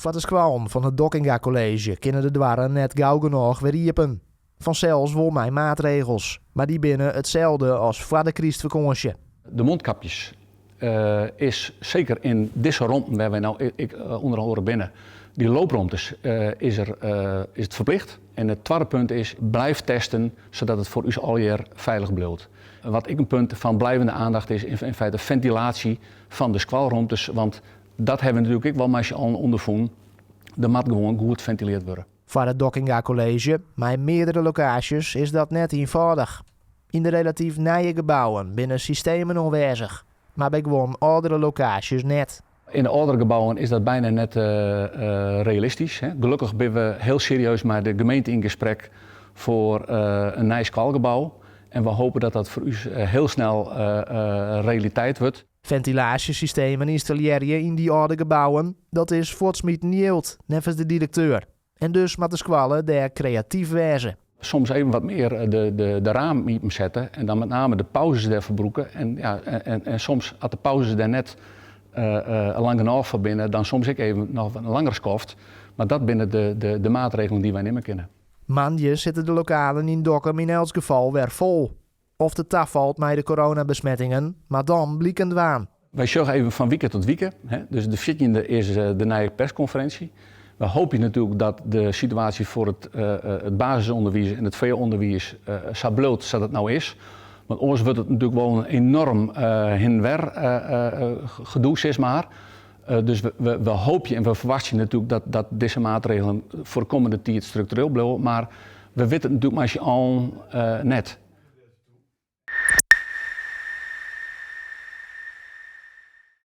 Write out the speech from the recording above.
Voor de squallen van het Dockinga College kunnen de dwarren net gauw genoeg weer riepen. Vanzelfs wil mij maatregels, maar die binnen hetzelfde als voor de Christvakantie. De mondkapjes is zeker in deze rondte waar wij nou onder andere binnen, die looprondtes is het verplicht. En het tweede punt is, blijf testen zodat het voor u alweer veilig blijft. Wat ik een punt van blijvende aandacht is in feite ventilatie van de squalrondtes, want dat hebben we natuurlijk ook wel als je al ondervonden. De mat gewoon goed ventileerd worden. Voor het Dockinga College, maar in meerdere locaties, is dat net eenvoudig. In de relatief nieuwe gebouwen binnen systemen aanwezig, maar bij gewoon oudere locaties net. In de oudere gebouwen is dat bijna net realistisch. Hè. Gelukkig zijn we heel serieus met de gemeente in gesprek voor een nieuw squalgebouw. En we hopen dat dat voor u heel snel realiteit wordt. Ventilatiesystemen installeren je in die oude gebouwen, dat is voortsmiet niet, nevens de directeur. En dus moet de squallen daar creatief wezen. Soms even wat meer de ramen zetten en dan met name de pauzes daar verbroeken. En soms als de pauzes daar net lang genoeg van binnen, dan soms ik even nog een langere skoft. Maar dat binnen de maatregelen die wij nemen kunnen. Maandje zitten de lokalen in Dokkum in elk geval weer vol. Of de taf valt met de coronabesmettingen, maar dan blikken waan. Wij zorgen even van weekend tot weekend. Hè. Dus de 14e is de nieuwe persconferentie. We hopen natuurlijk dat de situatie voor het basisonderwijs en het VO-onderwijs zo bloot zoals het nou is. Want anders wordt het natuurlijk wel een enorm heen-en-weer gedoe, zeg maar. Dus we hopen en we verwachten natuurlijk dat deze maatregelen voor de komende tijd structureel blijven. Maar we weten het natuurlijk maar als je al net.